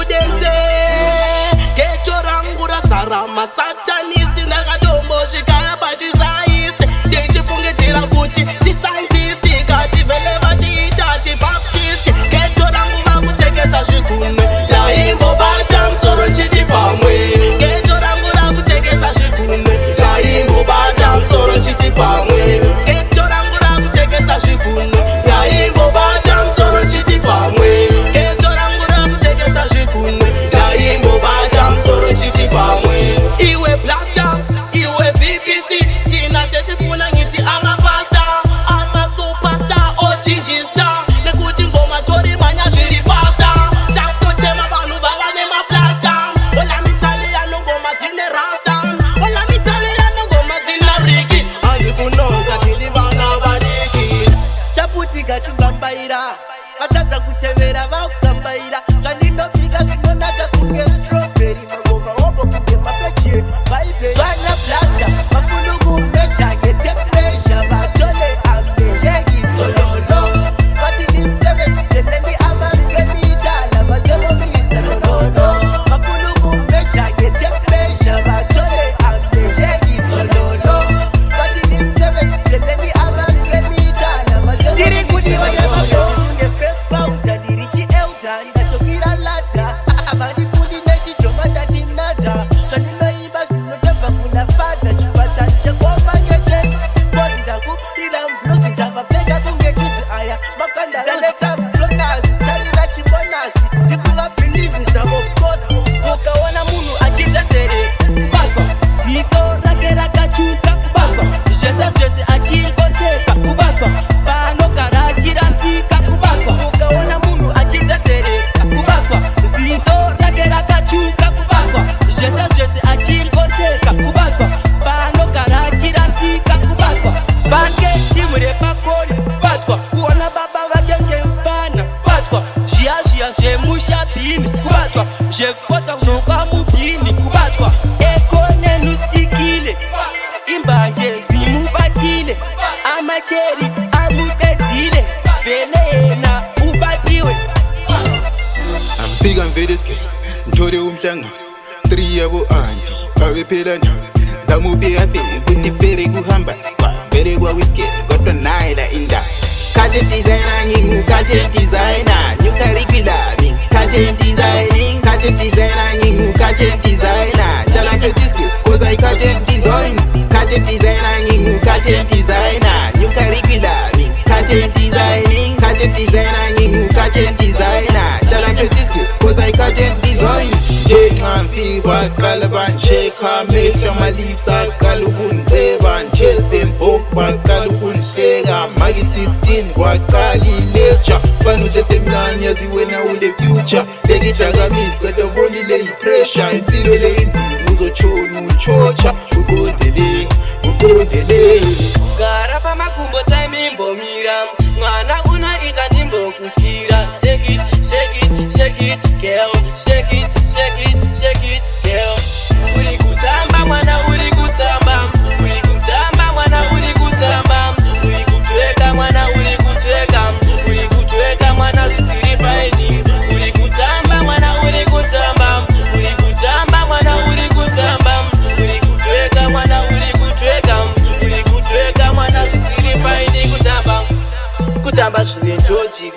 them say Kecho rangura sarama satanist Nakatombo shikaya pachisaist Dechifungetira kuti chiscientist Kati veleva chiita chibaptist Kecho rangura kuchekesa zvigunwe Jaimbo bata msoro chiti pamwe Kecho rangura kuchekesa zvigunwe Jaimbo bata msoro chiti pamwe Kecho rangura kuchekesa zvigunwe Jaimbo bata msoro chiti pamwe Kecho rangura kuchekesa zvigunwe Jaimbo bata msoro chiti pamwe Iwe blaster, iwe VPC Tina sesifuna ngiti ama pasta Ama superstar, ochinji star Nekuti ngoma tori manya zviri fasta Takutochema vanhu vavane maplasta Ola mitaliano ngoma dzine rasta Ola mitaliano ngoma dzine riki Hanzi kunoka tili vana vadiki Chaputika chibambaira Vatadza kutevera vakugambaira Zvandinopika zvinonaka kunge strawberry Magoma obo kunge mapechie Zwana blaster Mafunu kumesha Ngete pressure Vatole amnesheki Tololo Vati nim 7 Seleni amaskemita Lama demomita Lololo Mafunu kumesha Ngete pressure Vatole amnesheki Tololo Vati nim 7 Seleni amaskemita Lama demomita Diri kudiwa ya mabyo Nge face powder Diri chi elta Ndatokira lata Amani kudi nechi joma datinata Kaninoiba Zinotemba kuna fada Chipata chekoma ngeche Bozi da kupira Mblosi java Pega kunge juice aya Makanda Daleta mklonazi Chalina chimbonazi Dikuwa believe Some of course Ukawana munu achitetere Kubakwa Siso rake raka chuka Kubakwa Jeze achil koseka Kubakwa Pano karajira sika Kubakwa Ukawana munu achitetere Kubakwa Siso rake raka chuka Kubakwa Jeze achil koseka Kubakwa Pano karajira sika Kubakwa Banke timure pakoni Kubakwa Kuona baba vagenge mfana Kubakwa Jia zemusha bini Kubakwa Jekota mnoka mubini Kubakwa Ekone nustikile Imbanje zimubatile Amacheri amutetile Velena ubatiwe Amfika mvedeske Ntore umhlanga 3 yabo anti Abephelana Zamufika fike Kuti fere kuhamba Vere kwa whiskey Kodwa naila inda Content designer nyingu Content designer New curriculum means content designing Content designer nyingu Content designer Tell to diski Cause I content design Content designer nyingu Content designer New curriculum means content designing Content designer nyingu Content designer Tell to diski Cause I content design Jengan fiba Kalaban sheka Mesha malipsa Kalubun zeban Chesem Okban Kalubun shega Magi 16 Wakali lecture Fanu zesemnani Yaziwena ule future Tegitaga miss Gata boni lay pressure Impiro le inzi Muzo chonu chocha Ugondele Garapa makumbo time imbo miram Mwana una ita nimbo kuskira Shake it, shake it, shake it, girl Shake it, shake it, shake it, girl Uri kutamba mwana uri kutamba Uri kutamba mwana uri kutamba Uri kutweka mwana uri kutweka Uri kutweka mwana zisiri finding Uri kutamba mwana uri kutamba Uri kutamba mwana uri kutamba Uri kutweka mwana uri kutweka Uri kutweka mwana zisiri finding Kutamba Kutamba zvine njodzi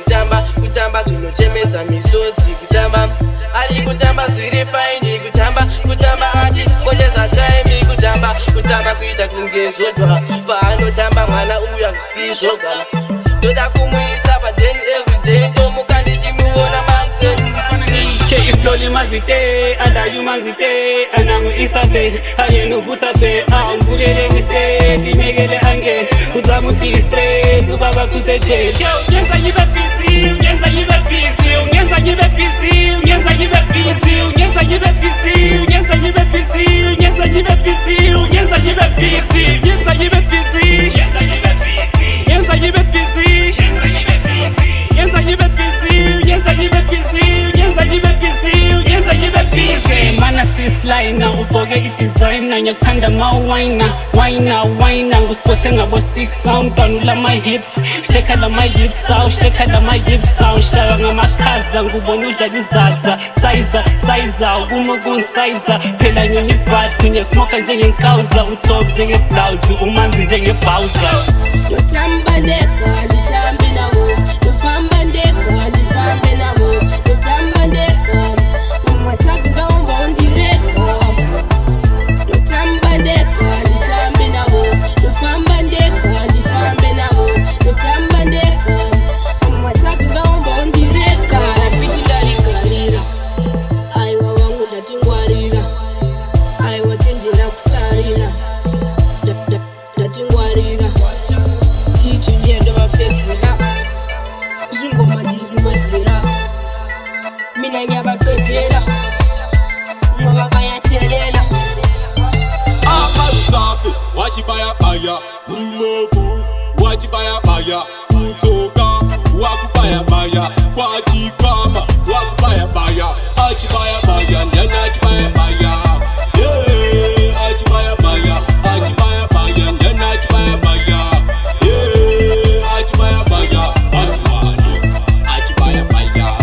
Kutamba zvinochemedza misodzi Kutamba Ari kutamba zviri fine Kutamba achi kocheza time Kutamba kuita kunge zvodwa Paanotamba mwana uya kusizvoga Toda kumuisa padeni everyday Tomuka ndichimuona manse Ifloli mazite, adayu mazite Anangu isabe, ayenu futabe Amvulele miste, dimegele ange Uzamuti stress, ubaba kuseche Unyenza yibe busy, unyenza yibe busy Unyenza yibe busy, unyenza yibe busy Unyenza yibe busy, unyenza yibe busy Unyenza yibe busy, unyenza yibe busy Unyenza yibe busy, unyenza yibe busy Unyenza yibe busy, unyenza yibe busy Unyenza yibe busy, unyenza yibe busy Unyenza yibe busy, unyenza yibe busy Mana sis liner uboke i-designer ngiyakuthanda ma-wina wina nguspothe ngabo-6 umntwana ulama-hips sheka lama-hips awu sheka lama-hips awu shaka ngamakhaza ngubona udlala izaza sayiza ukuma kungisayiza phela nyona ibhathi ngiyakusmoka njengenkawuza utop njengeblawuzi umanzi njengebhawuza Lotamba ndeko alitambi nawo lofamba ndeko alifambe nawo lotamba ndeko umwatsaku ngaomba undireko lotamba ndeko alitambi nawo lofamba ndeko alifambe nawo lotamba ndeko umwatsaku ngaomba undireka piti ndarikarira aiwa wangu ndatingwarira aiwa chenjera kusarira ndatingwarira tichinyendo vapedzera zvingoma ndiri kumadzira mina nyavatotera mwavakayatelela amarusape wachibayabaya rumofu wachibayabaya kutsoka wakubayabaya kwachikwama wakubayabaya achibayabaya ndana achibayabaya achibayabaya achibayabaya ndana achibayabaya achibayabaya batimani achibayabaya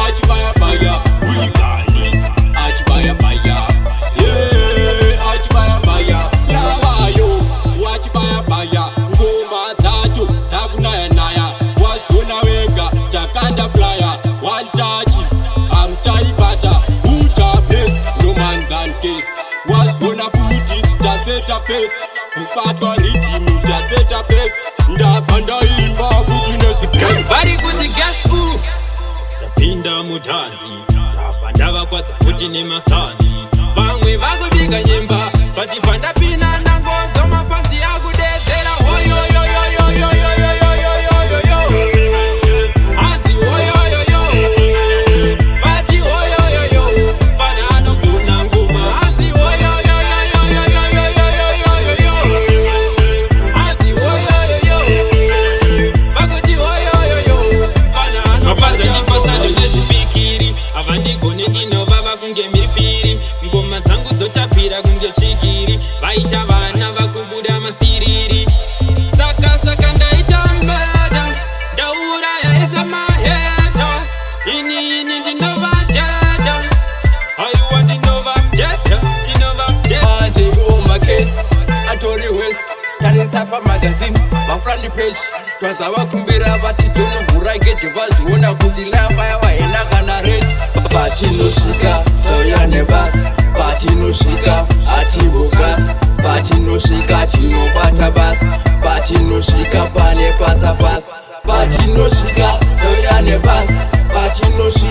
achibayabaya uligani achibayabaya achibayabaya navayo wachibayabaya ngoma dzacho dzakunayanaya wazviona wega takanda flyer one touch amtaibata utapes no man gun case wazviona futi taseta pace kubatwa ridhimu taseta pace ndabva ndaimba futi nezipesi vari kuti gasku ndapinda mutanzi ndabva ndavakwadza futi nemastanzi vamwe vakubika nyemba bati pandapinda ndangonzo mafanzi akudedzera hanzi hoyoyoyo vati hoyoyoyo fana anogona ngoma hanzi hoyoyoyo hanzi hoyoyoyo vakuti hoyoyoyo fana anogona masando nezvipikiri havandigoni inovava kunge mhiripiri ngoma dzangu dzotapira kunge chigiri vaita vana vakubuda masiriri saka ndaita murder ndauraya ese mahaters ini ndinovadada aiwa ndinovamdeda manje omakesi atori wes tarisa pamagazini mafrandi page twadza vakumbira vati tonovhura gedhe vazviona kuti lafaya wahena kana reti pachinosvika tauya nebasa pachinosvika hatibokasi pachinosvika chinobata basa pachinosvika pane pasapasa pachinosvika tauya nebasa pachinosvika